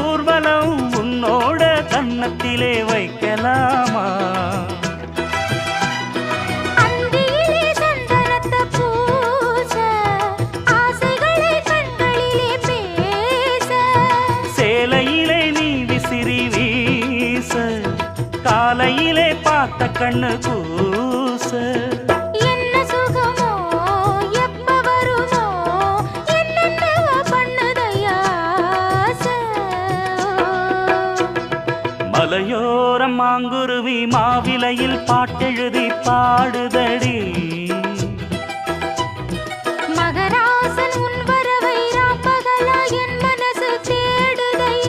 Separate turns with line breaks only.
ஊர்வலம் உன்னோட கன்னத்திலே வைக்கலாமா? சேலையிலே நீ விசிறி வீச காலையிலே பார்த்த கண்ணு கூச
என்ன சுகமோ எப்ப வருமோ என்னென்ன பண்ணுதையா
மலையோரம் மாங்குருவி மாவிலையில் பாட்டெழுதி பாடுதடி